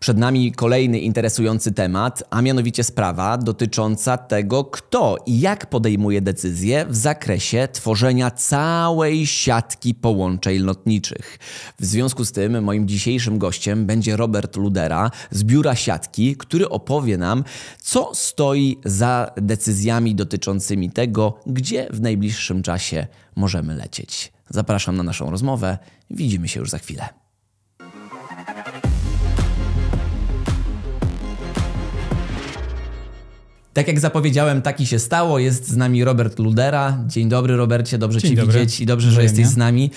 Przed nami kolejny interesujący temat, a mianowicie sprawa dotycząca tego, kto i jak podejmuje decyzje w zakresie tworzenia całej siatki połączeń lotniczych. W związku z tym moim dzisiejszym gościem będzie Robert Ludera z biura siatki, który opowie nam, co stoi za decyzjami dotyczącymi tego, gdzie w najbliższym czasie możemy lecieć. Zapraszam na naszą rozmowę. Widzimy się już za chwilę. Tak jak zapowiedziałem, taki się stało. Jest z nami Robert Ludera. Dzień dobry, Robercie, dobrze Cię widzieć i dobrze, że jesteś z nami.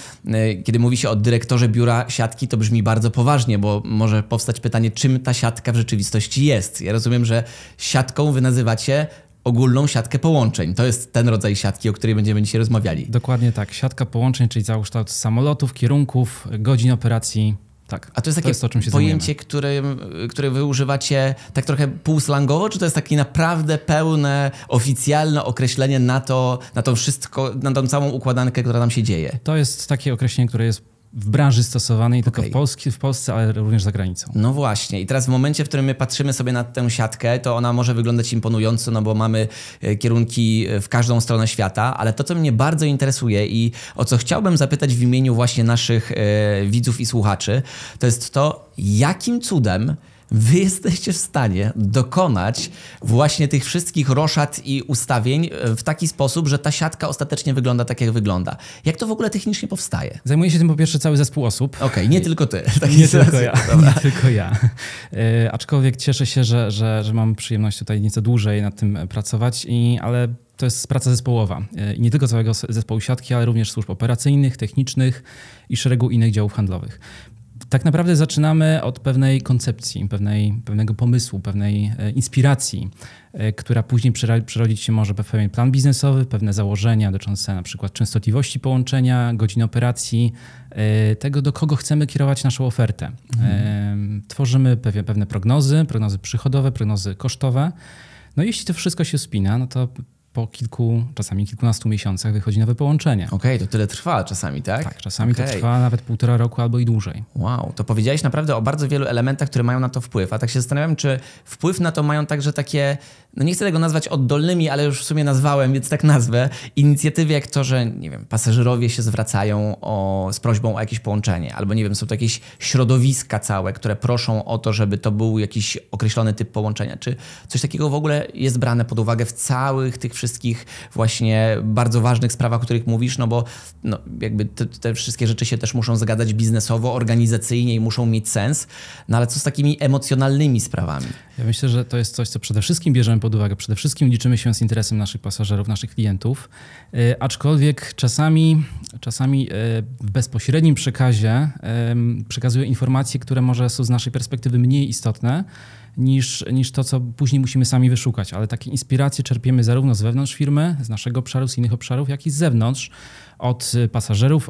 Kiedy mówi się o dyrektorze biura siatki, to brzmi bardzo poważnie, bo może powstać pytanie, czym ta siatka w rzeczywistości jest. Ja rozumiem, że siatką wy nazywacie ogólną siatkę połączeń. To jest ten rodzaj siatki, o której będziemy dzisiaj rozmawiali. Dokładnie tak. Siatka połączeń, czyli cały kształt samolotów, kierunków, godzin operacji. Tak. A to jest takie pojęcie, które wy używacie tak trochę półslangowo, czy to jest takie naprawdę pełne, oficjalne określenie na to wszystko, na tą całą układankę, która nam się dzieje? To jest takie określenie, które jest w branży stosowane nie tylko w Polsce, ale również za granicą. No właśnie. I teraz w momencie, w którym my patrzymy sobie na tę siatkę, to ona może wyglądać imponująco, no bo mamy kierunki w każdą stronę świata, ale to, co mnie bardzo interesuje i o co chciałbym zapytać w imieniu właśnie naszych widzów i słuchaczy, to jest to, jakim cudem wy jesteście w stanie dokonać właśnie tych wszystkich roszad i ustawień w taki sposób, że ta siatka ostatecznie wygląda tak, jak wygląda. Jak to w ogóle technicznie powstaje? Zajmuje się tym po pierwsze cały zespół osób. Okej, nie tylko ty. Nie tylko ja. Nie tylko ja. Aczkolwiek cieszę się, że mam przyjemność tutaj nieco dłużej nad tym pracować, ale to jest praca zespołowa. I nie tylko całego zespołu siatki, ale również służb operacyjnych, technicznych i szeregu innych działów handlowych. Tak naprawdę zaczynamy od pewnej koncepcji, pewnego pomysłu, pewnej inspiracji, która później przerodzić się może w pewien plan biznesowy, pewne założenia dotyczące na przykład częstotliwości połączenia, godzin operacji, tego, do kogo chcemy kierować naszą ofertę. Tworzymy pewne prognozy przychodowe, prognozy kosztowe. No jeśli to wszystko się spina, no to po kilku, czasami kilkunastu miesiącach wychodzi nowe połączenie. Okej, to tyle trwa czasami, tak? Tak, czasami to trwa nawet 1,5 roku albo i dłużej. Wow, to powiedziałeś naprawdę o bardzo wielu elementach, które mają na to wpływ. A tak się zastanawiam, czy wpływ na to mają także takie, no nie chcę tego nazwać oddolnymi, ale już w sumie nazwałem, więc tak nazwę, inicjatywy jak to, że nie wiem, pasażerowie się zwracają z prośbą o jakieś połączenie, albo nie wiem, są to jakieś środowiska całe, które proszą o to, żeby to był jakiś określony typ połączenia. Czy coś takiego w ogóle jest brane pod uwagę w całych tych wszystkich właśnie bardzo ważnych sprawach, o których mówisz, no bo no, jakby te wszystkie rzeczy się też muszą zgadzać biznesowo, organizacyjnie i muszą mieć sens, no ale co z takimi emocjonalnymi sprawami? Ja myślę, że to jest coś, co przede wszystkim bierzemy pod uwagę. Przede wszystkim liczymy się z interesem naszych pasażerów, naszych klientów, aczkolwiek czasami w bezpośrednim przekazie przekazują informacje, które może są z naszej perspektywy mniej istotne niż to, co później musimy sami wyszukać. Ale takie inspiracje czerpiemy zarówno z wewnątrz firmy, z naszego obszaru, z innych obszarów, jak i z zewnątrz, od pasażerów,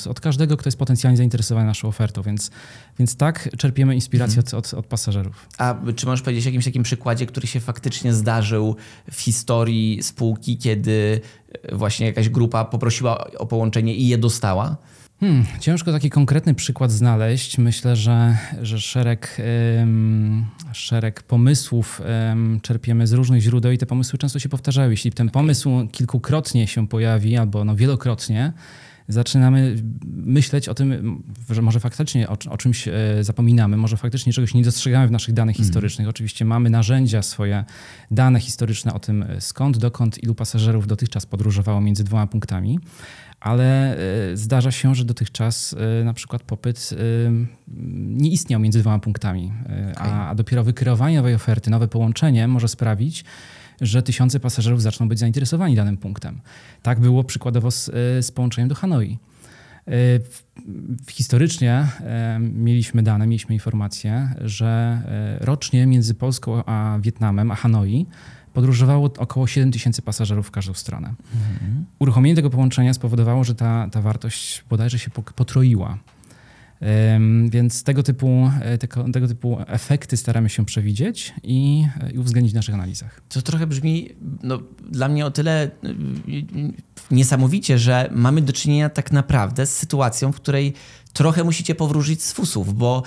od każdego, kto jest potencjalnie zainteresowany naszą ofertą. Więc tak, czerpiemy inspirację od pasażerów. A czy możesz powiedzieć o jakimś takim przykładzie, który się faktycznie zdarzył w historii spółki, kiedy właśnie jakaś grupa poprosiła o połączenie i je dostała? Ciężko taki konkretny przykład znaleźć. Myślę, że szereg pomysłów czerpiemy z różnych źródeł i te pomysły często się powtarzają. Jeśli ten pomysł kilkukrotnie się pojawi albo wielokrotnie, zaczynamy myśleć o tym, że może faktycznie o czymś zapominamy, może faktycznie czegoś nie dostrzegamy w naszych danych historycznych. Oczywiście mamy narzędzia, swoje dane historyczne o tym, skąd, dokąd, ilu pasażerów dotychczas podróżowało między dwoma punktami, ale zdarza się, że dotychczas na przykład popyt nie istniał między dwoma punktami, a dopiero wykreowanie nowej oferty, nowe połączenie może sprawić, że tysiące pasażerów zaczną być zainteresowani danym punktem. Tak było przykładowo z połączeniem do Hanoi. Historycznie mieliśmy informacje, że rocznie między Polską a Wietnamem, a Hanoi podróżowało około 7 000 pasażerów w każdą stronę. Uruchomienie tego połączenia spowodowało, że ta wartość bodajże się potroiła. Więc tego typu efekty staramy się przewidzieć i uwzględnić w naszych analizach. To trochę brzmi dla mnie o tyle niesamowicie, że mamy do czynienia tak naprawdę z sytuacją, w której trochę musicie powróżyć z fusów, bo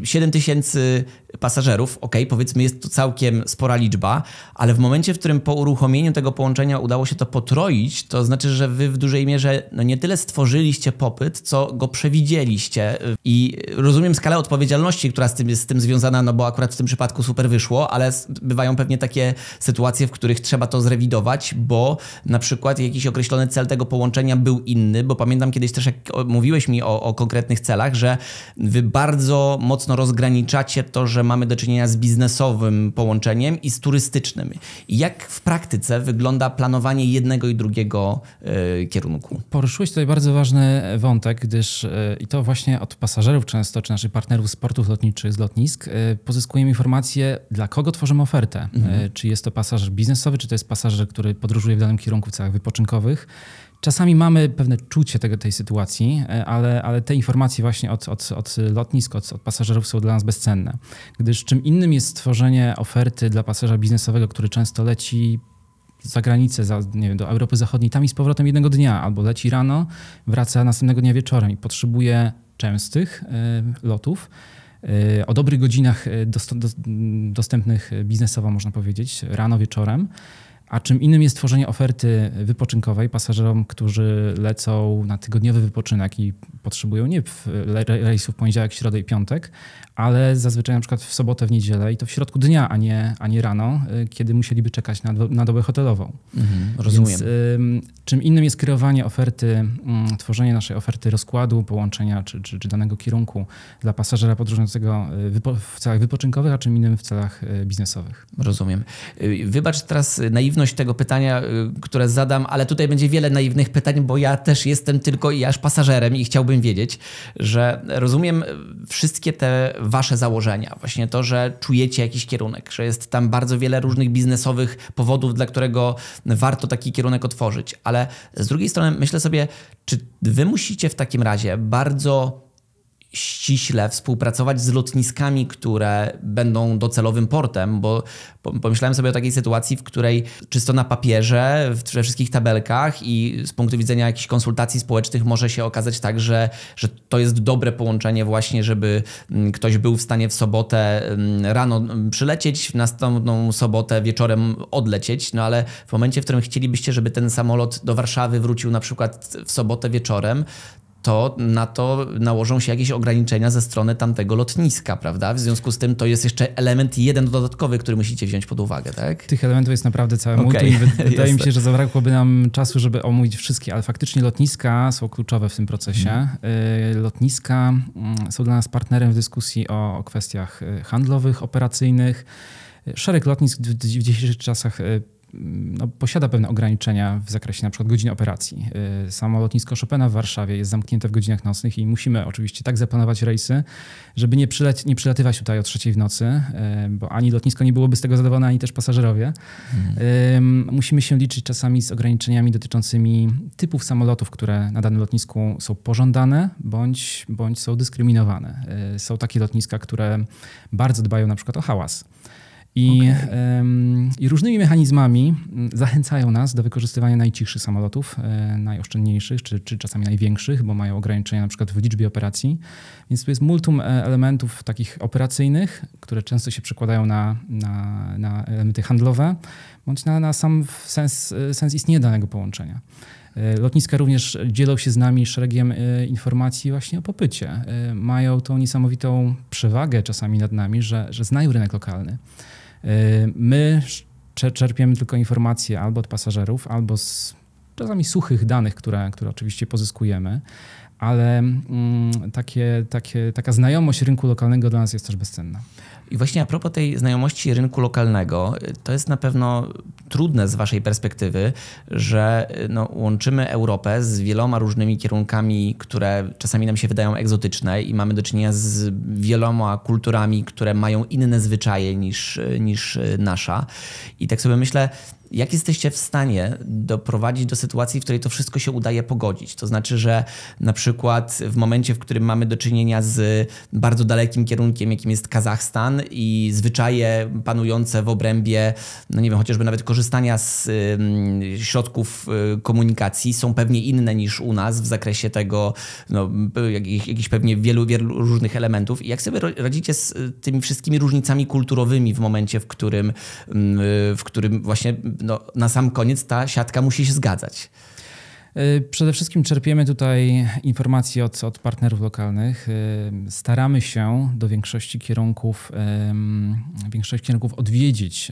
7 tysięcy pasażerów, powiedzmy jest to całkiem spora liczba, ale w momencie, w którym po uruchomieniu tego połączenia udało się to potroić, to znaczy, że wy w dużej mierze nie tyle stworzyliście popyt, co go przewidzieliście. I rozumiem skalę odpowiedzialności, która jest z tym związana, bo akurat w tym przypadku super wyszło, ale bywają pewnie takie sytuacje, w których trzeba to zrewidować, bo na przykład jakiś określony cel tego połączenia był inny, bo pamiętam kiedyś też, jak mówiłeś mi o konkretnych celach, że wy bardzo mocno rozgraniczacie to, że mamy do czynienia z biznesowym połączeniem i z turystycznym. I jak w praktyce wygląda planowanie jednego i drugiego kierunku? Poruszyłeś tutaj bardzo ważny wątek, gdyż i to właśnie od pasażerów często, czy naszych partnerów z portów lotniczych, z lotnisk, pozyskujemy informacje, dla kogo tworzymy ofertę. Czy jest to pasażer biznesowy, czy to jest pasażer, który podróżuje w danym kierunku w celach wypoczynkowych. Czasami mamy pewne czucie tej sytuacji, ale te informacje właśnie od lotnisk, od pasażerów są dla nas bezcenne. Gdyż czym innym jest stworzenie oferty dla pasażera biznesowego, który często leci za granicę, do Europy Zachodniej, tam i z powrotem jednego dnia, albo leci rano, wraca następnego dnia wieczorem i potrzebuje częstych lotów, o dobrych godzinach dostępnych biznesowo, można powiedzieć, rano, wieczorem. A czym innym jest tworzenie oferty wypoczynkowej pasażerom, którzy lecą na tygodniowy wypoczynek i potrzebują nie rejsów w poniedziałek, środę i piątek, ale zazwyczaj na przykład w sobotę, w niedzielę i to w środku dnia, a nie rano, kiedy musieliby czekać na dobę hotelową. Rozumiem. Więc, czym innym jest kreowanie oferty, tworzenie naszej oferty rozkładu, połączenia czy danego kierunku dla pasażera podróżującego w celach wypoczynkowych, a czym innym w celach biznesowych. Rozumiem. Wybacz teraz naiwność tego pytania, które zadam, ale tutaj będzie wiele naiwnych pytań, bo ja też jestem tylko i aż pasażerem i chciałbym wiedzieć, że rozumiem wszystkie te wasze założenia. Właśnie to, że czujecie jakiś kierunek, że jest tam bardzo wiele różnych biznesowych powodów, dla którego warto taki kierunek otworzyć. Ale z drugiej strony myślę sobie, czy wy musicie w takim razie bardzo ściśle współpracować z lotniskami, które będą docelowym portem, bo pomyślałem sobie o takiej sytuacji, w której czysto na papierze, we wszystkich tabelkach i z punktu widzenia jakichś konsultacji społecznych może się okazać tak, że to jest dobre połączenie właśnie, żeby ktoś był w stanie w sobotę rano przylecieć, w następną sobotę wieczorem odlecieć, no ale w momencie, w którym chcielibyście, żeby ten samolot do Warszawy wrócił na przykład w sobotę wieczorem, to na to nałożą się jakieś ograniczenia ze strony tamtego lotniska, prawda? W związku z tym to jest jeszcze element jeden dodatkowy, który musicie wziąć pod uwagę, tak? Tych elementów jest naprawdę całe multum i wydaje mi się, że zabrakłoby nam czasu, żeby omówić wszystkie, ale faktycznie lotniska są kluczowe w tym procesie. Lotniska są dla nas partnerem w dyskusji o kwestiach handlowych, operacyjnych. Szereg lotnisk w dzisiejszych czasach posiada pewne ograniczenia w zakresie na przykład godzin operacji. Samo lotnisko Chopina w Warszawie jest zamknięte w godzinach nocnych i musimy oczywiście tak zaplanować rejsy, żeby nie przylatywać tutaj o 3:00 w nocy, bo ani lotnisko nie byłoby z tego zadowolone, ani też pasażerowie. Musimy się liczyć czasami z ograniczeniami dotyczącymi typów samolotów, które na danym lotnisku są pożądane bądź są dyskryminowane. Są takie lotniska, które bardzo dbają na przykład o hałas. I różnymi mechanizmami zachęcają nas do wykorzystywania najcichszych samolotów, najoszczędniejszych, czy czasami największych, bo mają ograniczenia na przykład w liczbie operacji. Więc tu jest multum elementów takich operacyjnych, które często się przekładają na elementy handlowe, bądź na sam sens istnienia danego połączenia. Lotniska również dzielą się z nami szeregiem informacji właśnie o popycie. Mają tą niesamowitą przewagę czasami nad nami, że znają rynek lokalny. My czerpiemy tylko informacje albo od pasażerów, albo z czasami suchych danych, które oczywiście pozyskujemy, ale taka znajomość rynku lokalnego dla nas jest też bezcenna. I właśnie a propos tej znajomości rynku lokalnego, to jest na pewno trudne z waszej perspektywy, że łączymy Europę z wieloma różnymi kierunkami, które czasami nam się wydają egzotyczne i mamy do czynienia z wieloma kulturami, które mają inne zwyczaje niż nasza. I tak sobie myślę, jak jesteście w stanie doprowadzić do sytuacji, w której to wszystko się udaje pogodzić? To znaczy, że na przykład w momencie, w którym mamy do czynienia z bardzo dalekim kierunkiem, jakim jest Kazachstan, stan i zwyczaje panujące w obrębie, no nie wiem, chociażby nawet korzystania z środków komunikacji są pewnie inne niż u nas w zakresie tego, no, jakichś pewnie wielu różnych elementów. I jak sobie radzicie z tymi wszystkimi różnicami kulturowymi w momencie, w którym właśnie no, na sam koniec ta siatka musi się zgadzać? Przede wszystkim czerpiemy tutaj informacje od partnerów lokalnych. Staramy się do większości kierunków odwiedzić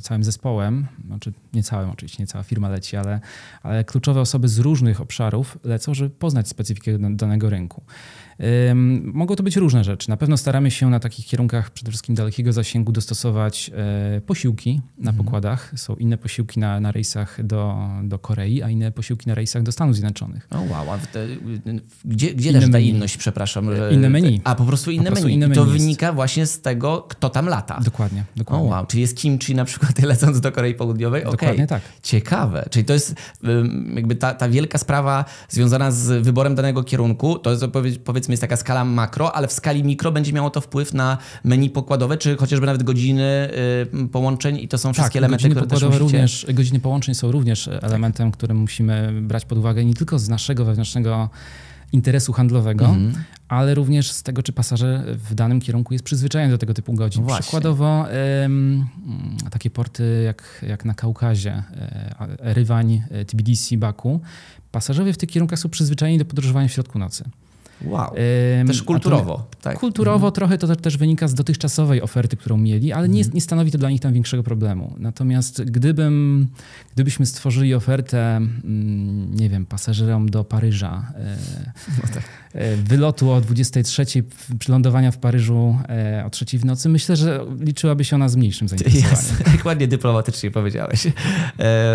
całym zespołem. Znaczy nie całym oczywiście, nie cała firma leci, ale kluczowe osoby z różnych obszarów lecą, żeby poznać specyfikę danego rynku. Mogą to być różne rzeczy. Na pewno staramy się na takich kierunkach przede wszystkim dalekiego zasięgu dostosować posiłki na pokładach. Są inne posiłki na rejsach do Korei, a inne posiłki na rejsach do Stanów Zjednoczonych. O wow, gdzie leży ta inność, przepraszam? Inne menu. A po prostu inne menu. I to wynika właśnie z tego, kto tam lata. Dokładnie. O wow, czyli jest kimchi na przykład lecąc do Korei Południowej? Dokładnie tak. Ciekawe. Czyli to jest jakby ta wielka sprawa związana z wyborem danego kierunku. To jest powiedzmy jest taka skala makro, ale w skali mikro będzie miało to wpływ na menu pokładowe, czy chociażby nawet godziny połączeń i to są wszystkie elementy, które też musicie... Godziny połączeń są również elementem, którym musimy brać pod uwagę nie tylko z naszego wewnętrznego interesu handlowego, ale również z tego, czy pasażer w danym kierunku jest przyzwyczajony do tego typu godzin. Właśnie. Przykładowo takie porty jak na Kaukazie, Rywań, Tbilisi, Baku, pasażerowie w tych kierunkach są przyzwyczajeni do podróżowania w środku nocy. Wow, też kulturowo. Tak? Kulturowo trochę to też wynika z dotychczasowej oferty, którą mieli, ale nie stanowi to dla nich tam większego problemu. Natomiast gdybyśmy stworzyli ofertę, nie wiem, pasażerom do Paryża, wylotu o 23:00, przylądowania w Paryżu o 3:00 w nocy, myślę, że liczyłaby się ona z mniejszym zainteresowaniem. Jak ładnie dyplomatycznie powiedziałeś.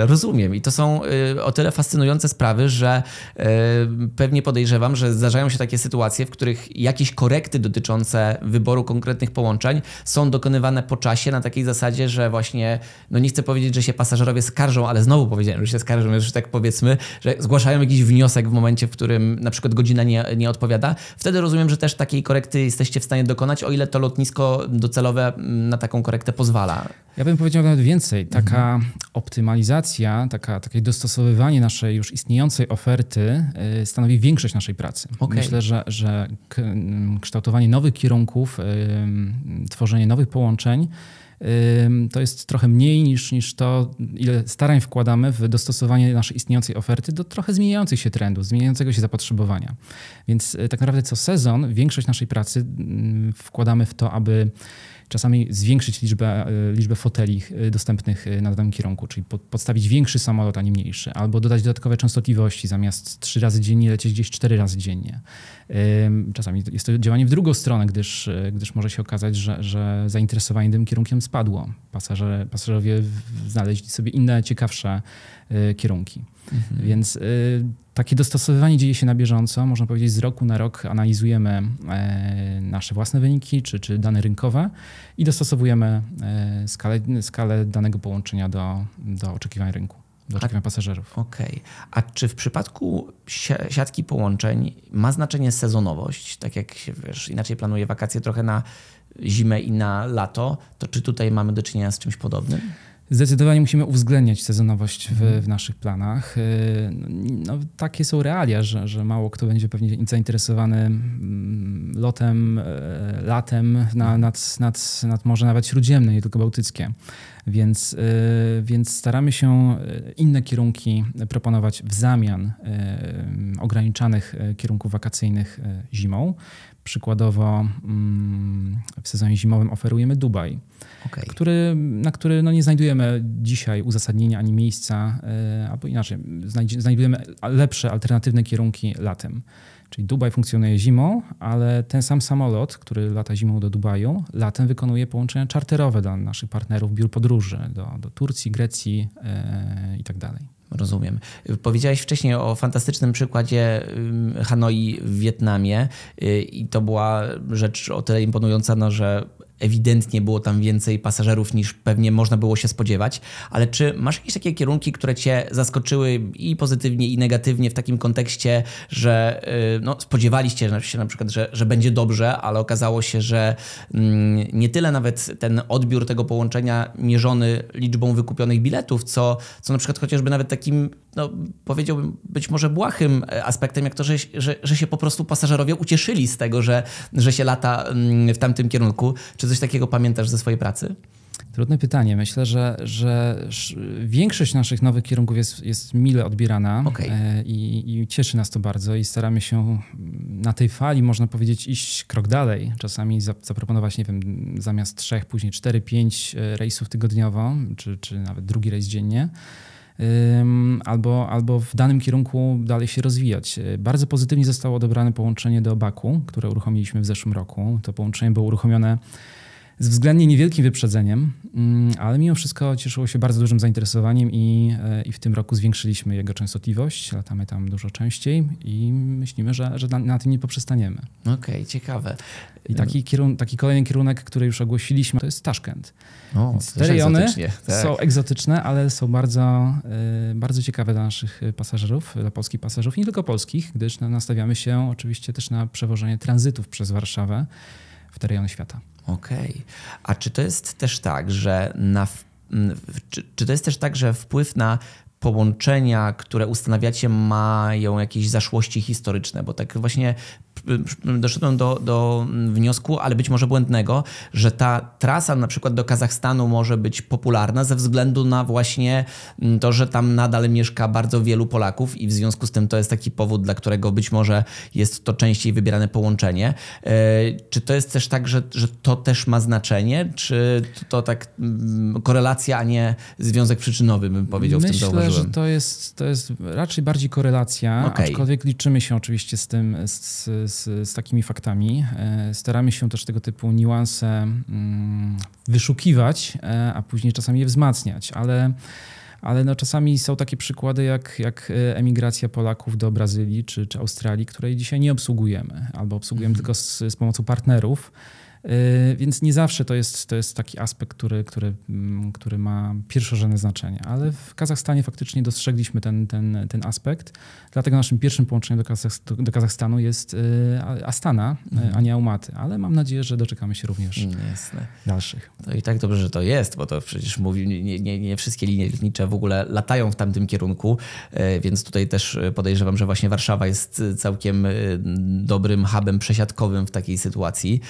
Rozumiem. I to są o tyle fascynujące sprawy, że pewnie podejrzewam, że zdarzają się takie sytuacje, w których jakieś korekty dotyczące wyboru konkretnych połączeń są dokonywane po czasie na takiej zasadzie, że właśnie, no nie chcę powiedzieć, że się pasażerowie skarżą, ale znowu powiedziałem, że się skarżą, już tak powiedzmy, że zgłaszają jakiś wniosek w momencie, w którym na przykład godzina nie odpowiada. Wtedy rozumiem, że też takiej korekty jesteście w stanie dokonać, o ile to lotnisko docelowe na taką korektę pozwala. Ja bym powiedział nawet więcej. Taka optymalizacja, takie dostosowywanie naszej już istniejącej oferty stanowi większość naszej pracy. Okay. Myślę, że kształtowanie nowych kierunków, tworzenie nowych połączeń to jest trochę mniej niż to, ile starań wkładamy w dostosowanie naszej istniejącej oferty do trochę zmieniających się trendów, zmieniającego się zapotrzebowania. Więc tak naprawdę co sezon większość naszej pracy wkładamy w to, aby czasami zwiększyć liczbę foteli dostępnych na danym kierunku, czyli podstawić większy samolot, a nie mniejszy, albo dodać dodatkowe częstotliwości, zamiast 3 razy dziennie lecieć gdzieś 4 razy dziennie. Czasami jest to działanie w drugą stronę, gdyż może się okazać, że zainteresowanie tym kierunkiem spadło. Pasażerowie znaleźli sobie inne, ciekawsze kierunki. Więc takie dostosowywanie dzieje się na bieżąco. Można powiedzieć, z roku na rok analizujemy nasze własne wyniki czy dane rynkowe i dostosowujemy skalę danego połączenia do oczekiwań rynku, do oczekiwań pasażerów. Okej. A czy w przypadku siatki połączeń ma znaczenie sezonowość? Tak jak się, inaczej planuje wakacje trochę na zimę i na lato, to czy tutaj mamy do czynienia z czymś podobnym? Zdecydowanie musimy uwzględniać sezonowość w naszych planach. No, takie są realia, że mało kto będzie pewnie zainteresowany lotem, latem nad Morze nawet Śródziemne, nie tylko bałtyckie. Więc staramy się inne kierunki proponować w zamian ograniczanych kierunków wakacyjnych zimą. Przykładowo w sezonie zimowym oferujemy Dubaj, na który nie znajdujemy dzisiaj uzasadnienia ani miejsca, albo inaczej, znajdujemy lepsze, alternatywne kierunki latem. Czyli Dubaj funkcjonuje zimą, ale ten sam samolot, który lata zimą do Dubaju, latem wykonuje połączenia czarterowe dla naszych partnerów, biur podróży do Turcji, Grecji i tak dalej. Rozumiem. Powiedziałeś wcześniej o fantastycznym przykładzie Hanoi w Wietnamie i to była rzecz o tyle imponująca, że ewidentnie było tam więcej pasażerów niż pewnie można było się spodziewać, ale czy masz jakieś takie kierunki, które cię zaskoczyły i pozytywnie, i negatywnie w takim kontekście, że no, spodziewaliście się na przykład, że będzie dobrze, ale okazało się, że nie tyle nawet ten odbiór tego połączenia mierzony liczbą wykupionych biletów, co na przykład chociażby nawet takim, no, powiedziałbym, być może błahym aspektem, jak to, że się po prostu pasażerowie ucieszyli z tego, że się lata w tamtym kierunku. Czy coś takiego pamiętasz ze swojej pracy? Trudne pytanie. Myślę, że większość naszych nowych kierunków jest mile odbierana i cieszy nas to bardzo i staramy się na tej fali, można powiedzieć, iść krok dalej. Czasami zaproponować, nie wiem, zamiast 3, później 4, 5 rejsów tygodniowo, czy nawet drugi rejs dziennie. Albo w danym kierunku dalej się rozwijać. Bardzo pozytywnie zostało odebrane połączenie do Baku, które uruchomiliśmy w zeszłym roku. To połączenie było uruchomione z względnie niewielkim wyprzedzeniem, ale mimo wszystko cieszyło się bardzo dużym zainteresowaniem i w tym roku zwiększyliśmy jego częstotliwość. Latamy tam dużo częściej i myślimy, że na tym nie poprzestaniemy. Okej, ciekawe. I taki kolejny kierunek, który już ogłosiliśmy, to jest Taszkent. Te rejony są egzotyczne, ale są bardzo, bardzo ciekawe dla naszych pasażerów, dla polskich pasażerów i nie tylko polskich, gdyż nastawiamy się oczywiście też na przewożenie tranzytów przez Warszawę w te rejony świata. Okej. A czy to jest też tak, że czy to jest też tak, że wpływ na połączenia, które ustanawiacie, mają jakieś zaszłości historyczne? Bo tak właśnie doszedłem do wniosku, ale być może błędnego, że ta trasa na przykład do Kazachstanu może być popularna ze względu na właśnie to, że tam nadal mieszka bardzo wielu Polaków i w związku z tym to jest taki powód, dla którego być może jest to częściej wybierane połączenie. Czy to jest też tak, że to też ma znaczenie? Czy to tak korelacja, a nie związek przyczynowy, bym powiedział, w tym zauważyłem? Myślę, że to jest raczej bardziej korelacja, aczkolwiek liczymy się oczywiście z tym, z takimi faktami. Staramy się też tego typu niuanse wyszukiwać, a później czasami je wzmacniać, ale no czasami są takie przykłady jak emigracja Polaków do Brazylii czy Australii, której dzisiaj nie obsługujemy albo obsługujemy tylko z pomocą partnerów. Więc nie zawsze to jest taki aspekt, który ma pierwszorzędne znaczenie, ale w Kazachstanie faktycznie dostrzegliśmy ten aspekt. Dlatego naszym pierwszym połączeniem do Kazachstanu jest Astana, a nie Almaty, ale mam nadzieję, że doczekamy się również dalszych. To i tak dobrze, że to jest, bo to przecież nie wszystkie linie lotnicze w ogóle latają w tamtym kierunku, więc tutaj też podejrzewam, że właśnie Warszawa jest całkiem dobrym hubem przesiadkowym w takiej sytuacji.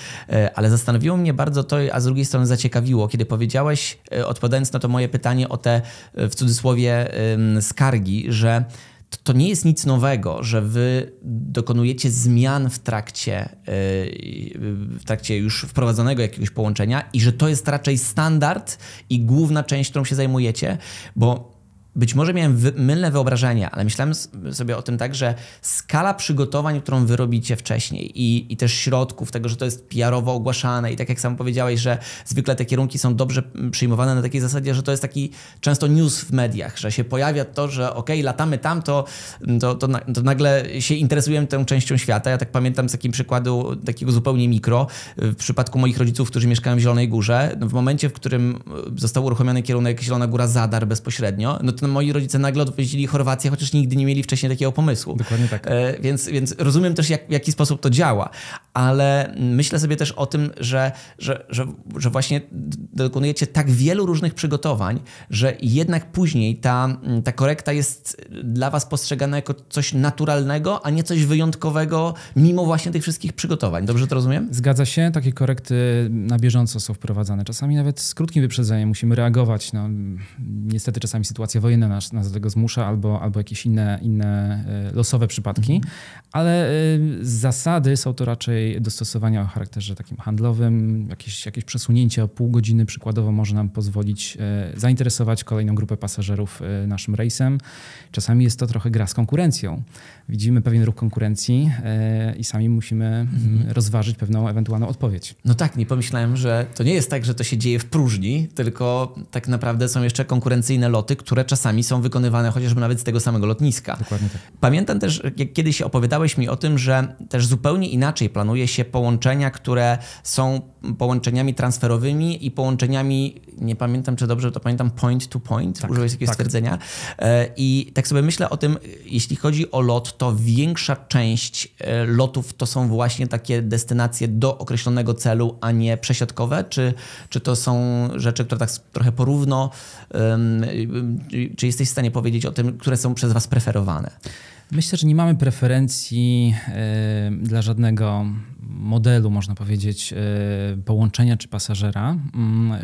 Ale zastanowiło mnie bardzo to, a z drugiej strony zaciekawiło, kiedy powiedziałeś, odpowiadając na to moje pytanie o te, w cudzysłowie, skargi, że to nie jest nic nowego, że wy dokonujecie zmian w trakcie już wprowadzonego jakiegoś połączenia i że to jest raczej standard i główna część, którą się zajmujecie, bo być może miałem mylne wyobrażenia, ale myślałem sobie o tym tak, że skala przygotowań, którą wy robicie wcześniej i też środków tego, że to jest PR-owo ogłaszane i tak jak sam powiedziałeś, że zwykle te kierunki są dobrze przyjmowane na takiej zasadzie, że to jest taki często news w mediach, że się pojawia to, że latamy tam, to nagle się interesujemy tą częścią świata. Ja tak pamiętam z takim przykładu, takiego zupełnie mikro, w przypadku moich rodziców, którzy mieszkają w Zielonej Górze, w momencie, w którym został uruchomiony kierunek Zielona Góra-Zadar bezpośrednio, no to moi rodzice nagle odwiedzili Chorwację, chociaż nigdy nie mieli wcześniej takiego pomysłu. Dokładnie tak. Więc rozumiem też, w jaki sposób to działa, ale myślę sobie też o tym, że właśnie dokonujecie tak wielu różnych przygotowań, że jednak później ta korekta jest dla was postrzegana jako coś naturalnego, a nie coś wyjątkowego, mimo właśnie tych wszystkich przygotowań. Dobrze to rozumiem? Zgadza się. Takie korekty na bieżąco są wprowadzane. Czasami nawet z krótkim wyprzedzeniem musimy reagować. No, niestety czasami sytuacja wojenna nas do tego zmusza albo jakieś inne losowe przypadki, ale zasady są to raczej dostosowania o charakterze takim handlowym, jakieś przesunięcie o pół godziny przykładowo może nam pozwolić zainteresować kolejną grupę pasażerów naszym rejsem. Czasami jest to trochę gra z konkurencją. Widzimy pewien ruch konkurencji i sami musimy rozważyć pewną ewentualną odpowiedź. No tak, nie pomyślałem, że to nie jest tak, że to się dzieje w próżni, tylko tak naprawdę są jeszcze konkurencyjne loty, które czasami czasami są wykonywane chociażby nawet z tego samego lotniska. Dokładnie tak. Pamiętam też, jak kiedyś opowiadałeś mi o tym, że też zupełnie inaczej planuje się połączenia, które są połączeniami transferowymi i połączeniami, nie pamiętam czy dobrze to pamiętam, point to point, użyłeś jakiegoś stwierdzenia. I tak sobie myślę o tym, jeśli chodzi o lot, to większa część lotów to są właśnie takie destynacje do określonego celu, a nie przesiadkowe? Czy to są rzeczy, które tak trochę porówno, czy jesteś w stanie powiedzieć o tym, które są przez was preferowane? Myślę, że nie mamy preferencji dla żadnego modelu, można powiedzieć, połączenia czy pasażera.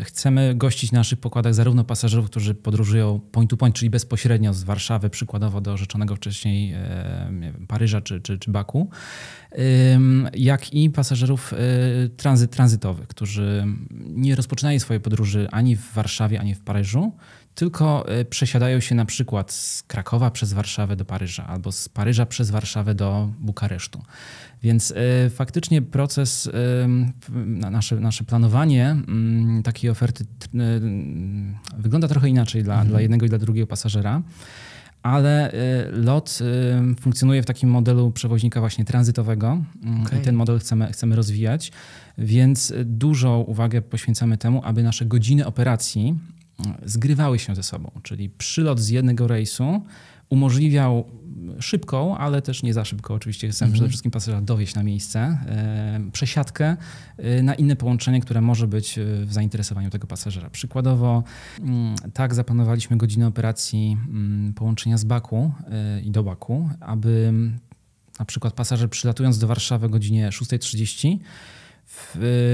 Chcemy gościć na naszych pokładach zarówno pasażerów, którzy podróżują point to point, czyli bezpośrednio z Warszawy, przykładowo do rzeczonego wcześniej nie wiem, Paryża czy Baku, jak i pasażerów tranzytowych, którzy nie rozpoczynają swojej podróży ani w Warszawie, ani w Paryżu, tylko przesiadają się na przykład z Krakowa przez Warszawę do Paryża albo z Paryża przez Warszawę do Bukaresztu. Więc faktycznie proces, nasze planowanie takiej oferty wygląda trochę inaczej dla jednego i dla drugiego pasażera. Ale LOT funkcjonuje w takim modelu przewoźnika właśnie tranzytowego i ten model chcemy rozwijać, więc dużą uwagę poświęcamy temu, aby nasze godziny operacji zgrywały się ze sobą, czyli przylot z jednego rejsu umożliwiał szybką, ale też nie za szybko. Oczywiście chcemy przede wszystkim pasażera dowieźć na miejsce, przesiadkę na inne połączenie, które może być w zainteresowaniu tego pasażera. Przykładowo tak zaplanowaliśmy godzinę operacji połączenia z Baku i do Baku, aby na przykład pasażer przylatując do Warszawy o godzinie 6:30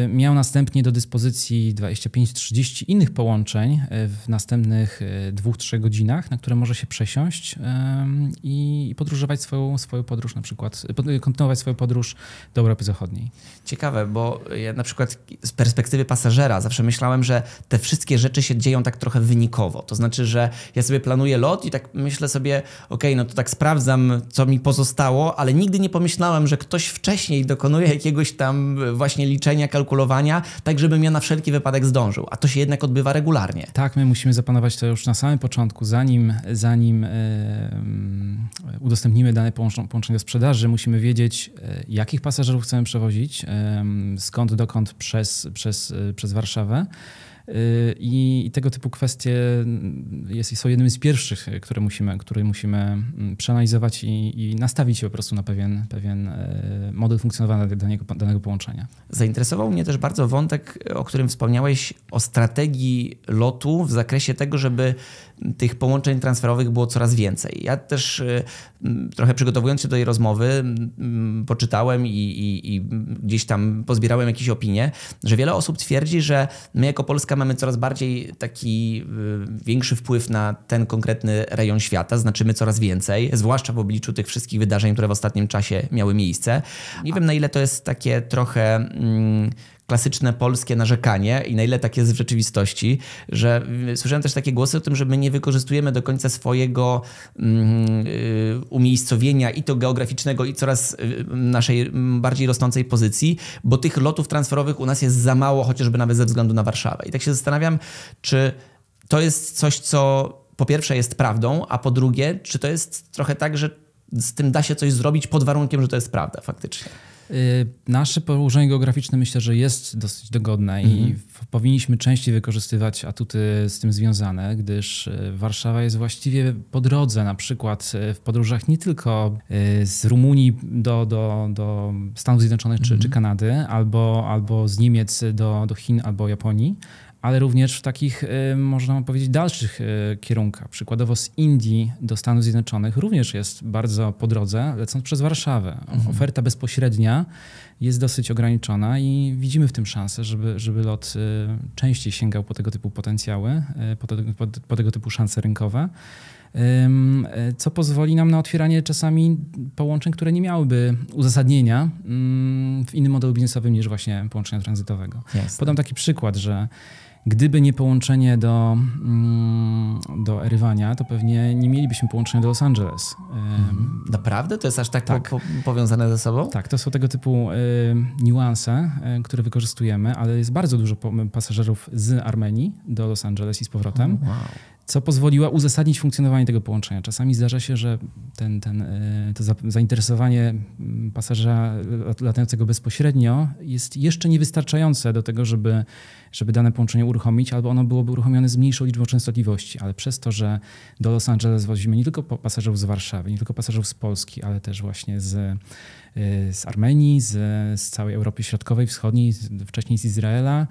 miał następnie do dyspozycji 25-30 innych połączeń w następnych 2-3 godzinach, na które może się przesiąść i podróżować swoją podróż, na przykład kontynuować swoją podróż do Europy Zachodniej. Ciekawe, bo ja na przykład z perspektywy pasażera zawsze myślałem, że te wszystkie rzeczy się dzieją tak trochę wynikowo. To znaczy, że ja sobie planuję lot i tak myślę sobie, no to tak sprawdzam, co mi pozostało, ale nigdy nie pomyślałem, że ktoś wcześniej dokonuje jakiegoś tam właśnie liczenia, kalkulowania, tak żebym ja na wszelki wypadek zdążył. A to się jednak odbywa regularnie. Tak, my musimy zaplanować to już na samym początku, zanim udostępnimy dane połączenie do sprzedaży, musimy wiedzieć, jakich pasażerów chcemy przewozić, skąd, dokąd przez Warszawę. I tego typu kwestie są jednymi z pierwszych, które musimy przeanalizować i nastawić się po prostu na pewien model funkcjonowania danego połączenia. Zainteresował mnie też bardzo wątek, o którym wspomniałeś, o strategii lotu w zakresie tego, żeby tych połączeń transferowych było coraz więcej. Ja też trochę przygotowując się do tej rozmowy poczytałem i gdzieś tam pozbierałem jakieś opinie, że wiele osób twierdzi, że my jako Polska mamy coraz bardziej taki większy wpływ na ten konkretny rejon świata, znaczymy coraz więcej, zwłaszcza w obliczu tych wszystkich wydarzeń, które w ostatnim czasie miały miejsce. Nie wiem, na ile to jest takie trochę klasyczne polskie narzekanie i na ile tak jest w rzeczywistości, że słyszałem też takie głosy o tym, że my nie wykorzystujemy do końca swojego umiejscowienia i to geograficznego i coraz naszej bardziej rosnącej pozycji, bo tych lotów transferowych u nas jest za mało, chociażby nawet ze względu na Warszawę. I tak się zastanawiam, czy to jest coś, co po pierwsze jest prawdą, a po drugie, czy to jest trochę tak, że z tym da się coś zrobić pod warunkiem, że to jest prawda faktycznie. Nasze położenie geograficzne myślę, że jest dosyć dogodne i powinniśmy częściej wykorzystywać atuty z tym związane, gdyż Warszawa jest właściwie po drodze, na przykład w podróżach nie tylko z Rumunii do Stanów Zjednoczonych czy Kanady, albo z Niemiec do Chin albo Japonii, ale również w takich, można powiedzieć, dalszych kierunkach. Przykładowo z Indii do Stanów Zjednoczonych również jest bardzo po drodze, lecąc przez Warszawę. Oferta bezpośrednia jest dosyć ograniczona i widzimy w tym szansę, żeby LOT częściej sięgał po tego typu potencjały, po tego typu szanse rynkowe, co pozwoli nam na otwieranie czasami połączeń, które nie miałyby uzasadnienia w innym modelu biznesowym niż właśnie połączenia tranzytowego. Jasne. Podam taki przykład, że Gdyby nie połączenie do Erywania, to pewnie nie mielibyśmy połączenia do Los Angeles. Naprawdę? To jest aż tak, powiązane ze sobą? Tak, to są tego typu niuanse, które wykorzystujemy, ale jest bardzo dużo pasażerów z Armenii do Los Angeles i z powrotem. Wow. Co pozwoliło uzasadnić funkcjonowanie tego połączenia. Czasami zdarza się, że to zainteresowanie pasażera latającego bezpośrednio jest jeszcze niewystarczające do tego, żeby dane połączenie uruchomić, albo ono byłoby uruchomione z mniejszą liczbą częstotliwości. Ale przez to, że do Los Angeles wozimy nie tylko pasażerów z Warszawy, nie tylko pasażerów z Polski, ale też właśnie z Armenii, z całej Europy Środkowej, Wschodniej, wcześniej z Izraela,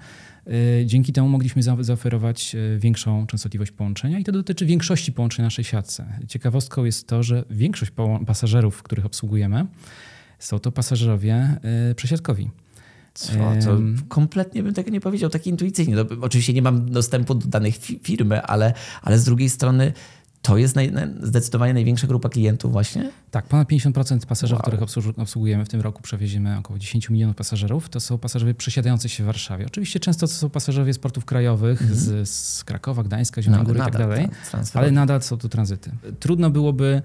dzięki temu mogliśmy zaoferować większą częstotliwość połączenia i to dotyczy większości połączeń na naszej siatce. Ciekawostką jest to, że większość pasażerów, których obsługujemy, są to pasażerowie przesiadkowi. To kompletnie bym tego nie powiedział, tak intuicyjnie. No, oczywiście nie mam dostępu do danych firmy, ale z drugiej strony to jest zdecydowanie największa grupa klientów właśnie? Tak, ponad 50% pasażerów, których obsługujemy w tym roku, przewiezimy około 10 milionów pasażerów, to są pasażerowie przesiadający się w Warszawie. Oczywiście często to są pasażerowie z portów krajowych, z Krakowa, Gdańska, Zielonej Góry i tak dalej, ale nadal są to tranzyty. Trudno byłoby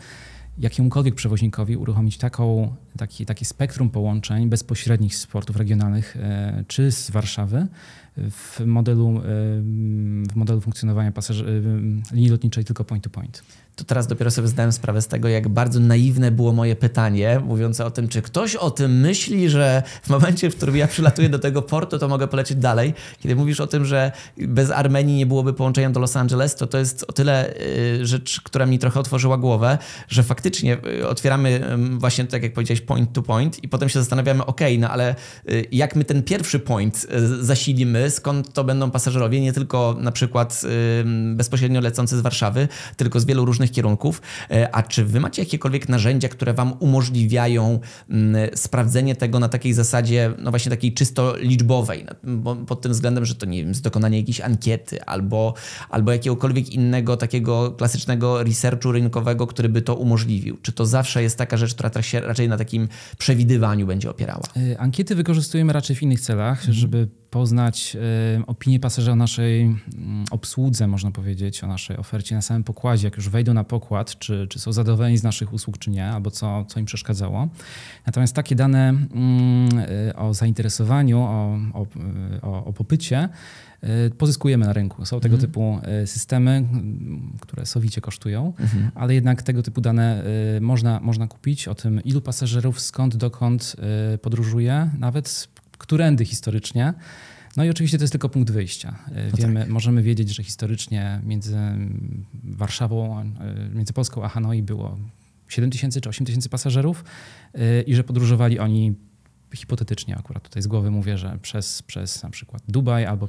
jakiemukolwiek przewoźnikowi uruchomić takie spektrum połączeń bezpośrednich z portów regionalnych czy z Warszawy w modelu funkcjonowania linii lotniczej tylko point to point. To teraz dopiero sobie zdałem sprawę z tego, jak bardzo naiwne było moje pytanie, mówiące o tym, czy ktoś o tym myśli, że w momencie, w którym ja przylatuję do tego portu, to mogę polecieć dalej. Kiedy mówisz o tym, że bez Armenii nie byłoby połączenia do Los Angeles, to jest o tyle rzecz, która mi trochę otworzyła głowę, że faktycznie otwieramy właśnie, tak jak powiedziałeś, point to point i potem się zastanawiamy, no ale jak my ten pierwszy point zasilimy, skąd to będą pasażerowie, nie tylko na przykład bezpośrednio lecący z Warszawy, tylko z wielu różnych kierunków. A czy wy macie jakiekolwiek narzędzia, które wam umożliwiają sprawdzenie tego na takiej zasadzie, no właśnie takiej czysto liczbowej, pod tym względem, że to nie wiem, z dokonania jakiejś ankiety albo jakiegokolwiek innego takiego klasycznego researchu rynkowego, który by to umożliwił? Czy to zawsze jest taka rzecz, która się raczej na takim przewidywaniu będzie opierała? Ankiety wykorzystujemy raczej w innych celach, żeby poznać opinię pasażera o naszej obsłudze, można powiedzieć, o naszej ofercie na samym pokładzie, jak już wejdą na pokład, czy są zadowoleni z naszych usług, czy nie, albo co im przeszkadzało. Natomiast takie dane o zainteresowaniu, o popycie pozyskujemy na rynku. Są tego typu systemy, które sowicie kosztują, ale jednak tego typu dane można kupić o tym, ilu pasażerów, skąd, dokąd podróżuje, nawet którędy historycznie. No i oczywiście to jest tylko punkt wyjścia. Możemy wiedzieć, że historycznie między Warszawą, między Polską a Hanoi było 7 000 czy 8 000 pasażerów i że podróżowali oni hipotetycznie, akurat tutaj z głowy mówię, że przez na przykład Dubaj albo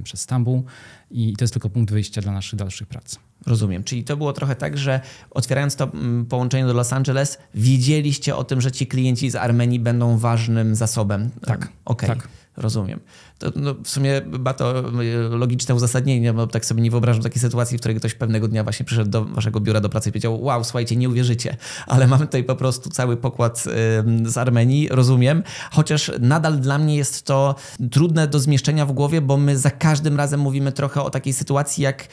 przez Stambuł i to jest tylko punkt wyjścia dla naszych dalszych prac. Rozumiem. Czyli to było trochę tak, że otwierając to połączenie do Los Angeles, wiedzieliście o tym, że ci klienci z Armenii będą ważnym zasobem. Tak. Okej. Tak. Rozumiem. To w sumie ma to logiczne uzasadnienie, bo tak sobie nie wyobrażam takiej sytuacji, w której ktoś pewnego dnia właśnie przyszedł do waszego biura do pracy i powiedział: wow, słuchajcie, nie uwierzycie, ale mamy tutaj po prostu cały pokład z Armenii, rozumiem. Chociaż nadal dla mnie jest to trudne do zmieszczenia w głowie, bo my za każdym razem mówimy trochę o takiej sytuacji jak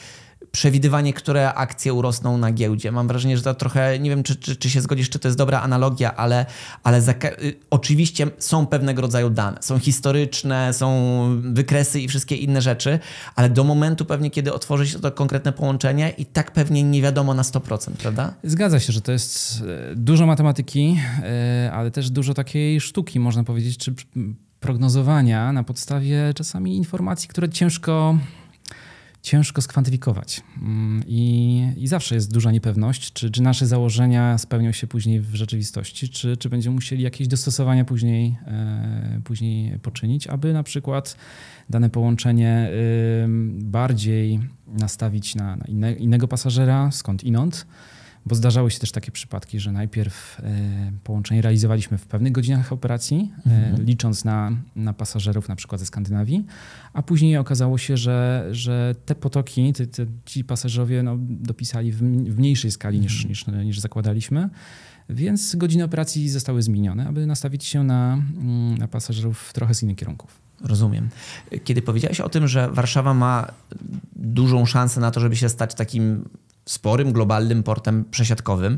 przewidywanie, które akcje urosną na giełdzie. Mam wrażenie, że to trochę, nie wiem, czy się zgodzisz, czy to jest dobra analogia, ale oczywiście są pewnego rodzaju dane. Są historyczne, są wykresy i wszystkie inne rzeczy, ale do momentu pewnie, kiedy otworzy się to konkretne połączenie i tak pewnie nie wiadomo na 100%, prawda? Zgadza się, że to jest dużo matematyki, ale też dużo takiej sztuki, można powiedzieć, czy prognozowania na podstawie czasami informacji, które ciężko skwantyfikować. I zawsze jest duża niepewność, czy nasze założenia spełnią się później w rzeczywistości, czy będziemy musieli jakieś dostosowania później poczynić, aby na przykład dane połączenie bardziej nastawić na innego pasażera, skądinąd, Bo zdarzały się też takie przypadki, że najpierw połączenie realizowaliśmy w pewnych godzinach operacji, licząc na pasażerów na przykład ze Skandynawii, a później okazało się, że te potoki, ci pasażerowie dopisali w mniejszej skali niż zakładaliśmy, więc godziny operacji zostały zmienione, aby nastawić się na pasażerów trochę z innych kierunków. Rozumiem. Kiedy powiedziałeś o tym, że Warszawa ma dużą szansę na to, żeby się stać takim sporym, globalnym portem przesiadkowym,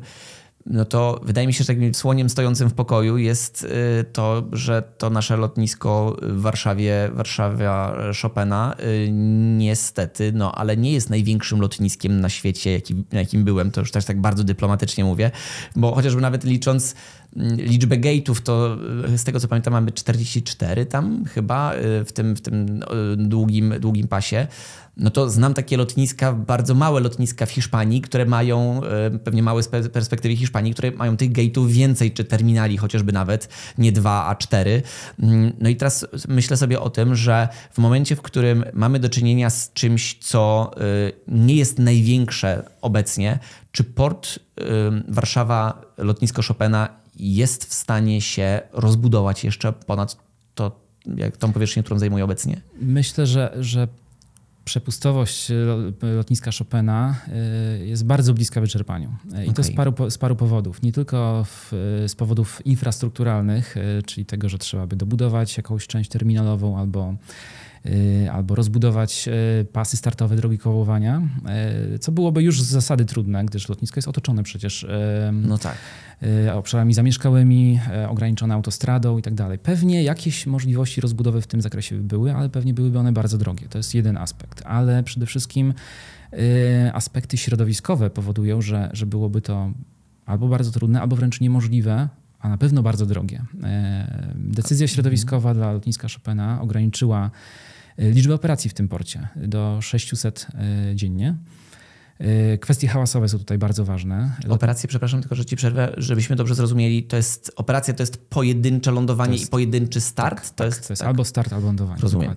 no to wydaje mi się, że takim słoniem stojącym w pokoju jest to, że to nasze lotnisko w Warszawie, Warszawia Chopina, niestety, ale nie jest największym lotniskiem na świecie, na jakim byłem. To już też tak bardzo dyplomatycznie mówię, bo chociażby nawet licząc liczbę gate'ów, to z tego co pamiętam mamy 44 tam chyba w tym długim pasie. No to znam takie lotniska, bardzo małe lotniska w Hiszpanii, które mają, pewnie małe z perspektywy Hiszpanii, które mają tych gate'ów więcej, czy terminali chociażby nawet, nie 2, a 4. No i teraz myślę sobie o tym, że w momencie, w którym mamy do czynienia z czymś, co nie jest największe obecnie, czy port Warszawa, lotnisko Chopina jest w stanie się rozbudować jeszcze ponad tą powierzchnię, którą zajmuje obecnie? Myślę, że przepustowość lotniska Chopina jest bardzo bliska wyczerpaniu. I to z paru powodów. Nie tylko z powodów infrastrukturalnych, czyli tego, że trzeba by dobudować jakąś część terminalową albo rozbudować pasy startowe drogi kołowania, co byłoby już z zasady trudne, gdyż lotnisko jest otoczone przecież obszarami zamieszkałymi, ograniczone autostradą i tak dalej. Pewnie jakieś możliwości rozbudowy w tym zakresie by były, ale pewnie byłyby one bardzo drogie. To jest jeden aspekt, ale przede wszystkim aspekty środowiskowe powodują, że byłoby to albo bardzo trudne, albo wręcz niemożliwe, a na pewno bardzo drogie. Decyzja środowiskowa dla lotniska Chopina ograniczyła liczbę operacji w tym porcie do 600 dziennie. Kwestie hałasowe są tutaj bardzo ważne. Operacje, przepraszam, tylko że ci przerwę, żebyśmy dobrze zrozumieli, operacja to jest pojedyncze lądowanie i pojedynczy start? To jest albo start, albo lądowanie. Rozumiem.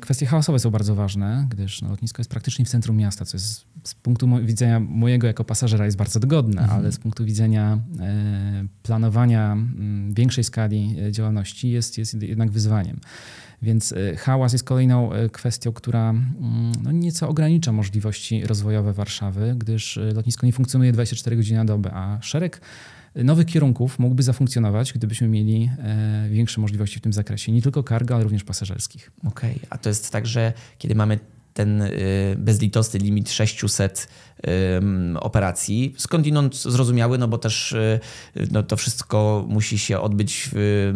Kwestie hałasowe są bardzo ważne, gdyż lotnisko jest praktycznie w centrum miasta, co jest z punktu widzenia mojego jako pasażera jest bardzo dogodne, ale z punktu widzenia planowania większej skali działalności jest jednak wyzwaniem. Więc hałas jest kolejną kwestią, która nieco ogranicza możliwości rozwojowe Warszawy, gdyż lotnisko nie funkcjonuje 24 godziny na dobę, a szereg nowych kierunków mógłby zafunkcjonować, gdybyśmy mieli większe możliwości w tym zakresie. Nie tylko cargo, ale również pasażerskich. Okej. A to jest tak, że kiedy mamy ten bezlitosny limit 600 operacji, skądinąd zrozumiały, bo też to wszystko musi się odbyć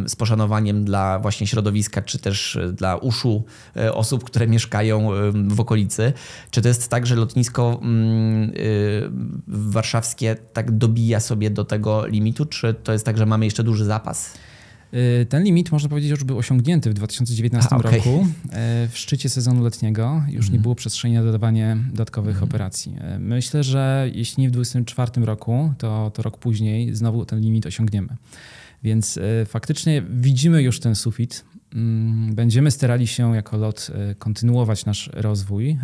z poszanowaniem dla właśnie środowiska, czy też dla uszu osób, które mieszkają w okolicy. Czy to jest tak, że lotnisko warszawskie tak dobija sobie do tego limitu, czy to jest tak, że mamy jeszcze duży zapas? Ten limit, można powiedzieć, już był osiągnięty w 2019 roku. W szczycie sezonu letniego już nie było przestrzeni na dodawanie dodatkowych operacji. Myślę, że jeśli nie w 2024 roku, to rok później znowu ten limit osiągniemy. Więc faktycznie widzimy już ten sufit. Będziemy starali się jako LOT kontynuować nasz rozwój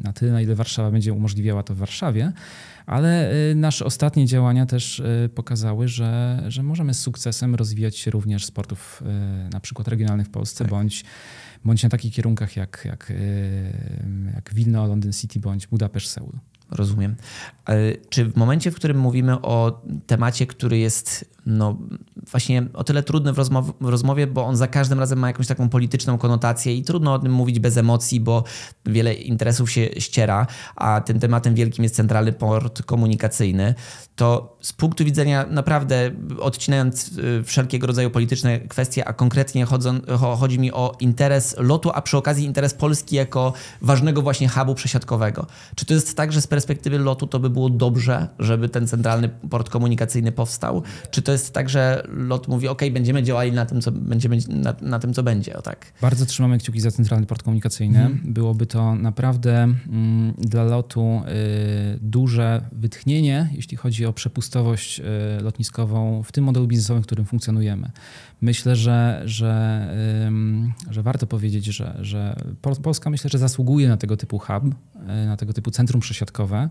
na tyle, na ile Warszawa będzie umożliwiała to w Warszawie, ale nasze ostatnie działania też pokazały, że możemy z sukcesem rozwijać się również z portów na przykład regionalnych w Polsce, bądź na takich kierunkach jak Wilno, Londyn City, bądź Budapeszt, Seul. Rozumiem. Czy w momencie, w którym mówimy o temacie, który jest właśnie o tyle trudny w rozmowie, bo on za każdym razem ma jakąś taką polityczną konotację i trudno o tym mówić bez emocji, bo wiele interesów się ściera, a tym tematem wielkim jest Centralny Port Komunikacyjny, to z punktu widzenia naprawdę odcinając wszelkiego rodzaju polityczne kwestie, a konkretnie chodzi mi o interes LOT-u, a przy okazji interes Polski jako ważnego właśnie hubu przesiadkowego. Czy to jest tak, że z perspektywy LOT-u to by było dobrze, żeby ten Centralny Port Komunikacyjny powstał? Czy to jest tak, że LOT mówi, będziemy działali na tym, co będzie? O tak. Bardzo trzymamy kciuki za Centralny Port Komunikacyjny. Byłoby to naprawdę dla LOT-u duże wytchnienie, jeśli chodzi o przepustowość lotniskową w tym modelu biznesowym, w którym funkcjonujemy. Myślę, że że warto powiedzieć, że Polska myślę, że zasługuje na tego typu hub, na tego typu centrum przesiadkowe.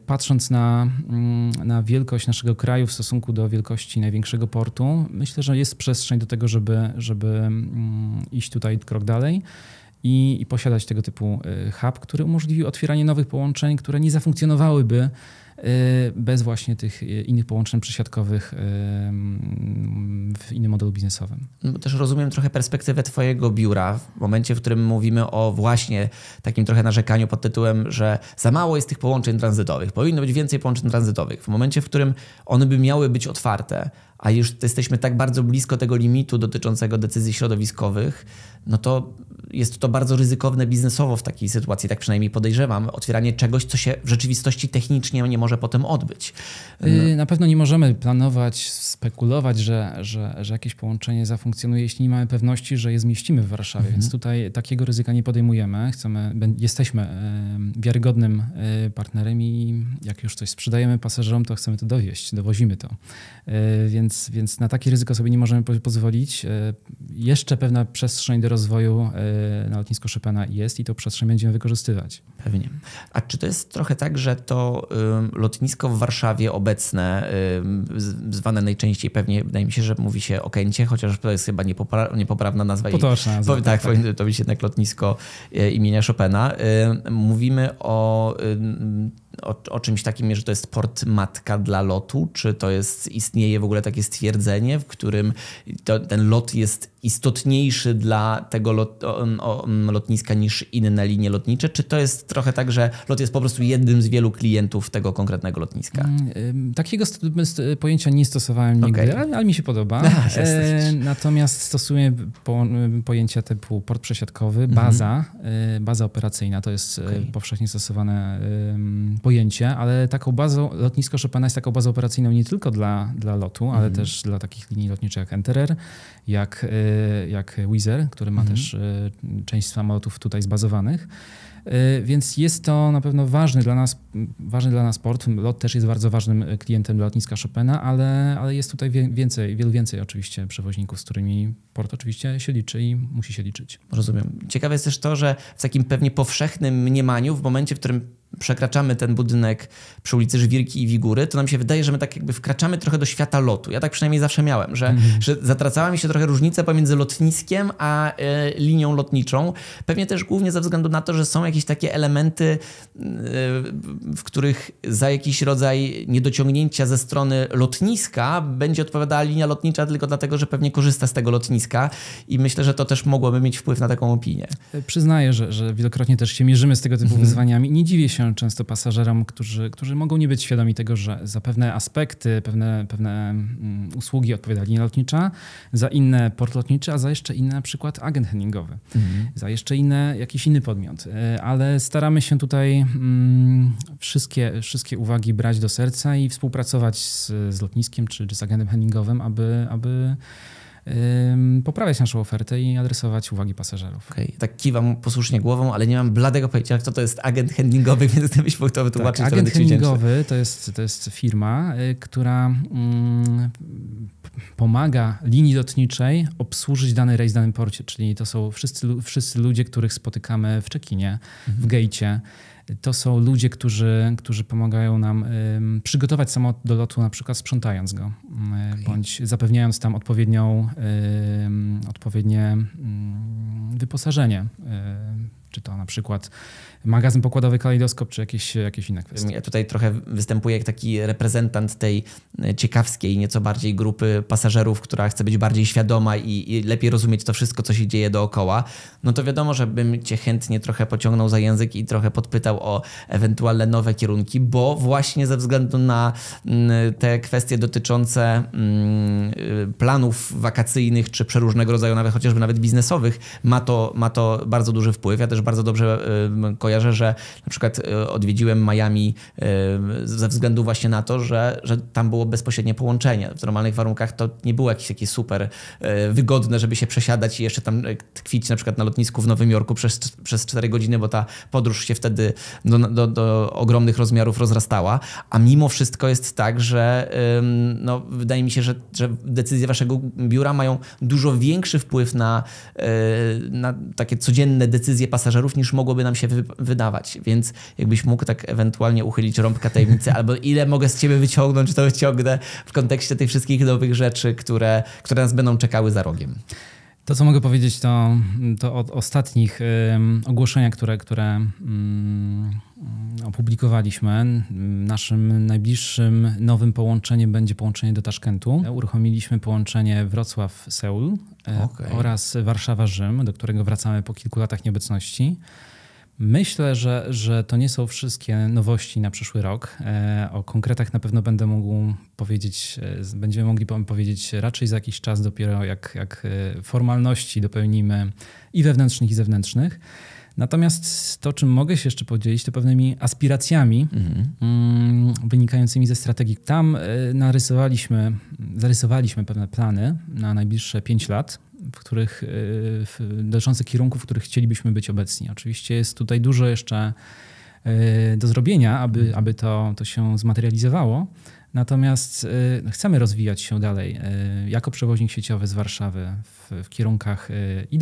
Patrząc na wielkość naszego kraju w stosunku do wielkości największego portu, myślę, że jest przestrzeń do tego, żeby iść tutaj krok dalej i posiadać tego typu hub, który umożliwi otwieranie nowych połączeń, które nie zafunkcjonowałyby bez właśnie tych innych połączeń przesiadkowych w innym modelu biznesowym. Bo też rozumiem trochę perspektywę twojego biura w momencie, w którym mówimy o właśnie takim trochę narzekaniu pod tytułem, że za mało jest tych połączeń tranzytowych, powinno być więcej połączeń tranzytowych. W momencie, w którym one by miały być otwarte, a już jesteśmy tak bardzo blisko tego limitu dotyczącego decyzji środowiskowych, no to jest to bardzo ryzykowne biznesowo w takiej sytuacji, tak przynajmniej podejrzewam, otwieranie czegoś, co się w rzeczywistości technicznie nie może potem odbyć. Na pewno nie możemy planować, spekulować, że jakieś połączenie zafunkcjonuje, jeśli nie mamy pewności, że je zmieścimy w Warszawie, więc tutaj takiego ryzyka nie podejmujemy. Jesteśmy wiarygodnym partnerem i jak już coś sprzedajemy pasażerom, to chcemy to dowieźć, dowozimy to. Więc na takie ryzyko sobie nie możemy pozwolić. Jeszcze pewna przestrzeń do rozwoju na lotnisku Chopina jest i tą przestrzeń będziemy wykorzystywać. Pewnie. A czy to jest trochę tak, że to lotnisko w Warszawie obecne, zwane najczęściej pewnie, wydaje mi się, że mówi się Okęcie, chociaż to jest chyba niepoprawna nazwa. Potoczna nazwa. Tak, powinno to być jednak lotnisko imienia Chopina. Mówimy o czymś takim, że to jest port matka dla lotu? Czy to istnieje w ogóle takie stwierdzenie, w którym ten lot jest istotniejszy dla tego lotniska niż inne linie lotnicze? Czy to jest trochę tak, że lot jest po prostu jednym z wielu klientów tego konkretnego lotniska? Takiego pojęcia nie stosowałem nigdy, ale mi się podoba. Natomiast stosuję pojęcia typu port przesiadkowy, baza operacyjna. To jest powszechnie stosowane pojęcie, ale taką bazą, lotnisko Chopina jest taką bazą operacyjną nie tylko dla lotu, ale też dla takich linii lotniczych jak Enterer, jak Wizz Air, który ma też część samolotów tutaj zbazowanych. Więc jest to na pewno ważny dla nas port. LOT też jest bardzo ważnym klientem dla lotniska Chopina, ale jest tutaj wielu więcej oczywiście przewoźników, z którymi port oczywiście się liczy i musi się liczyć. Rozumiem. Ciekawe jest też to, że w takim pewnie powszechnym mniemaniu, w momencie, w którym przekraczamy ten budynek przy ulicy Żwirki i Wigury, to nam się wydaje, że my tak jakby wkraczamy trochę do świata lotu. Ja tak przynajmniej zawsze miałem, że zatracała mi się trochę różnica pomiędzy lotniskiem a linią lotniczą. Pewnie też głównie ze względu na to, że są jakieś takie elementy, w których za jakiś rodzaj niedociągnięcia ze strony lotniska będzie odpowiadała linia lotnicza tylko dlatego, że pewnie korzysta z tego lotniska i myślę, że to też mogłoby mieć wpływ na taką opinię. Przyznaję, że wielokrotnie też się mierzymy z tego typu wyzwaniami. Nie dziwię się często pasażerom, którzy mogą nie być świadomi tego, że za pewne aspekty, pewne usługi odpowiada linia lotnicza, za inne port lotniczy, a za jeszcze inne na przykład agent handlingowy, za jeszcze inne jakiś inny podmiot. Ale staramy się tutaj wszystkie uwagi brać do serca i współpracować z lotniskiem czy z agentem handlingowym, aby poprawiać naszą ofertę i adresować uwagi pasażerów. Okay. Tak kiwam posłusznie głową, ale nie mam bladego pojęcia, kto to jest agent handlingowy, więc gdybyś mógł to wytłumaczyć. Tak, agent handlingowy to jest firma, która pomaga linii lotniczej obsłużyć dany rejs w danym porcie, czyli to są wszyscy ludzie, których spotykamy w check-inie, w gejcie. To są ludzie, którzy pomagają nam przygotować samolot do lotu, na przykład sprzątając go, bądź zapewniając tam odpowiednie wyposażenie. Czy to na przykład magazyn pokładowy Kalejdoskop, czy jakieś inne kwestie. Ja tutaj trochę występuję jak taki reprezentant tej ciekawskiej, nieco bardziej grupy pasażerów, która chce być bardziej świadoma i lepiej rozumieć to wszystko, co się dzieje dookoła. No to wiadomo, że bym cię chętnie trochę pociągnął za język i trochę podpytał o ewentualne nowe kierunki, bo właśnie ze względu na te kwestie dotyczące planów wakacyjnych, czy przeróżnego rodzaju, chociażby nawet biznesowych, ma to bardzo duży wpływ. Ja też też bardzo dobrze kojarzę, że na przykład odwiedziłem Miami ze względu właśnie na to, że tam było bezpośrednie połączenie. W normalnych warunkach to nie było jakieś takie super wygodne, żeby się przesiadać i jeszcze tam tkwić na przykład na lotnisku w Nowym Jorku przez 4 godziny, bo ta podróż się wtedy do ogromnych rozmiarów rozrastała. A mimo wszystko jest tak, że no, wydaje mi się, że decyzje waszego biura mają dużo większy wpływ na takie codzienne decyzje pasażerów, niż mogłoby nam się wydawać. Więc jakbyś mógł tak ewentualnie uchylić rąbka tajemnicy, albo ile mogę z ciebie wyciągnąć, to wyciągnę w kontekście tych wszystkich nowych rzeczy, które nas będą czekały za rogiem. To, co mogę powiedzieć, to od ostatnich ogłoszenia, które opublikowaliśmy. Naszym najbliższym nowym połączeniem będzie połączenie do Taszkentu. Uruchomiliśmy połączenie Wrocław-Seul oraz Warszawa-Rzym, do którego wracamy po kilku latach nieobecności. Myślę, że to nie są wszystkie nowości na przyszły rok. O konkretach na pewno będziemy mogli powiedzieć raczej za jakiś czas, dopiero jak formalności dopełnimy i wewnętrznych, i zewnętrznych. Natomiast to, czym mogę się jeszcze podzielić, to pewnymi aspiracjami wynikającymi ze strategii. Tam zarysowaliśmy pewne plany na najbliższe 5 lat, dotyczące kierunków, w których chcielibyśmy być obecni. Oczywiście jest tutaj dużo jeszcze do zrobienia, aby to się zmaterializowało. Natomiast chcemy rozwijać się dalej jako przewoźnik sieciowy z Warszawy w kierunkach i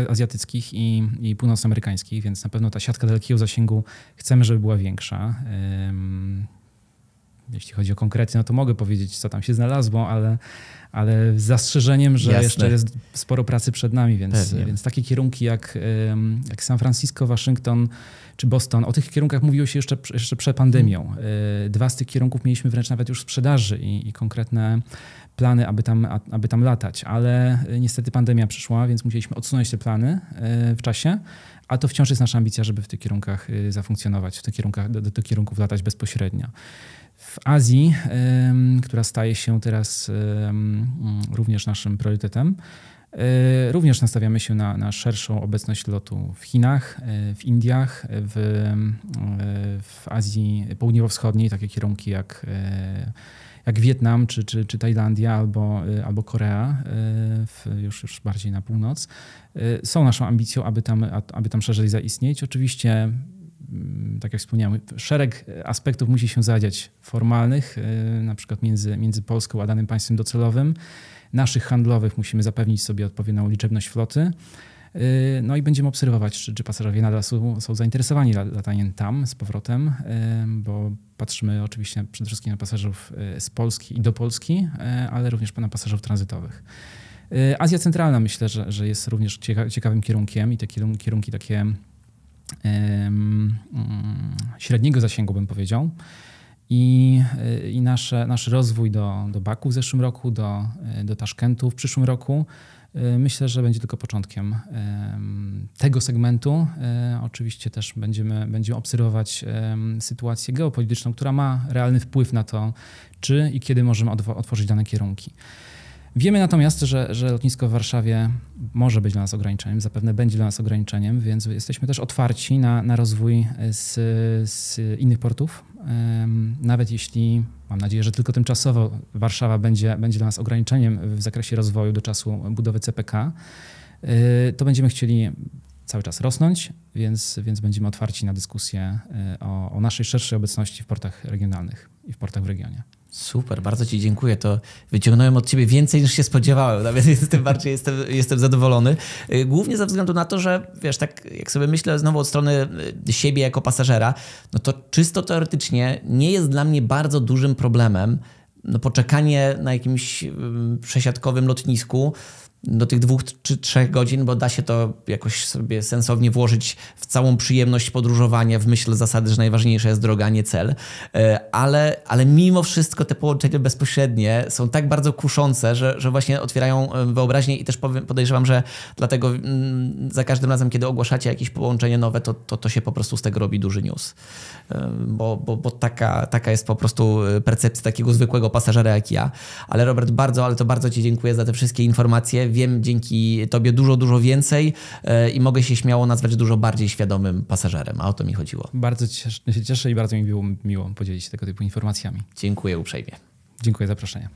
azjatyckich i północnoamerykańskich, więc na pewno ta siatka dalekiego zasięgu chcemy, żeby była większa. Jeśli chodzi o konkrety, no to mogę powiedzieć, co tam się znalazło, ale z zastrzeżeniem, że jeszcze jest sporo pracy przed nami, więc takie kierunki jak San Francisco, Waszyngton czy Boston, o tych kierunkach mówiło się jeszcze przed pandemią. 2 z tych kierunków mieliśmy wręcz nawet już w sprzedaży i konkretne plany, aby tam latać, ale niestety pandemia przyszła, więc musieliśmy odsunąć te plany w czasie, a to wciąż jest nasza ambicja, żeby w tych kierunkach zafunkcjonować, do tych kierunków latać bezpośrednio. W Azji, która staje się teraz również naszym priorytetem, również nastawiamy się na szerszą obecność lotu w Chinach, w Indiach, w Azji Południowo-Wschodniej, takie kierunki jak Wietnam czy Tajlandia albo Korea, już bardziej na północ, są naszą ambicją, aby tam szerzej zaistnieć. Oczywiście, tak jak wspomniałem, szereg aspektów musi się zadziać formalnych, na przykład między Polską a danym państwem docelowym. Naszych handlowych musimy zapewnić sobie odpowiednią liczebność floty. No i będziemy obserwować, czy pasażerowie nadal są zainteresowani lataniem tam z powrotem, bo patrzymy oczywiście przede wszystkim na pasażerów z Polski i do Polski, ale również na pasażerów tranzytowych. Azja Centralna myślę, że jest również ciekawym kierunkiem i te kierunki takie średniego zasięgu, bym powiedział. I nasz rozwój do Baku w zeszłym roku, do Taszkentu w przyszłym roku, myślę, że będzie tylko początkiem tego segmentu. Oczywiście też będziemy obserwować sytuację geopolityczną, która ma realny wpływ na to, czy i kiedy możemy otworzyć dane kierunki. Wiemy natomiast, że lotnisko w Warszawie może być dla nas ograniczeniem, zapewne będzie dla nas ograniczeniem, więc jesteśmy też otwarci na rozwój z innych portów. Nawet jeśli, mam nadzieję, że tylko tymczasowo Warszawa będzie dla nas ograniczeniem w zakresie rozwoju do czasu budowy CPK, to będziemy chcieli cały czas rosnąć, więc będziemy otwarci na dyskusję o naszej szerszej obecności w portach regionalnych i w portach w regionie. Super, bardzo ci dziękuję. To wyciągnąłem od ciebie więcej niż się spodziewałem. Nawet jestem zadowolony. Głównie ze względu na to, że wiesz, tak jak sobie myślę znowu od strony siebie jako pasażera, no to czysto teoretycznie nie jest dla mnie bardzo dużym problemem poczekanie na jakimś przesiadkowym lotnisku do tych 2 czy 3 godzin, bo da się to jakoś sobie sensownie włożyć w całą przyjemność podróżowania w myśl zasady, że najważniejsza jest droga, a nie cel. Ale mimo wszystko te połączenia bezpośrednie są tak bardzo kuszące, że właśnie otwierają wyobraźnię i też podejrzewam, że dlatego za każdym razem, kiedy ogłaszacie jakieś połączenie nowe, to się po prostu z tego robi duży news. Bo taka jest po prostu percepcja takiego zwykłego pasażera jak ja. Ale Robert, bardzo ci dziękuję za te wszystkie informacje. świecie, wiem dzięki tobie dużo więcej i mogę się śmiało nazwać dużo bardziej świadomym pasażerem, a o to mi chodziło. Bardzo się cieszę i bardzo mi miło podzielić się tego typu informacjami. Dziękuję uprzejmie. Dziękuję za zaproszenie.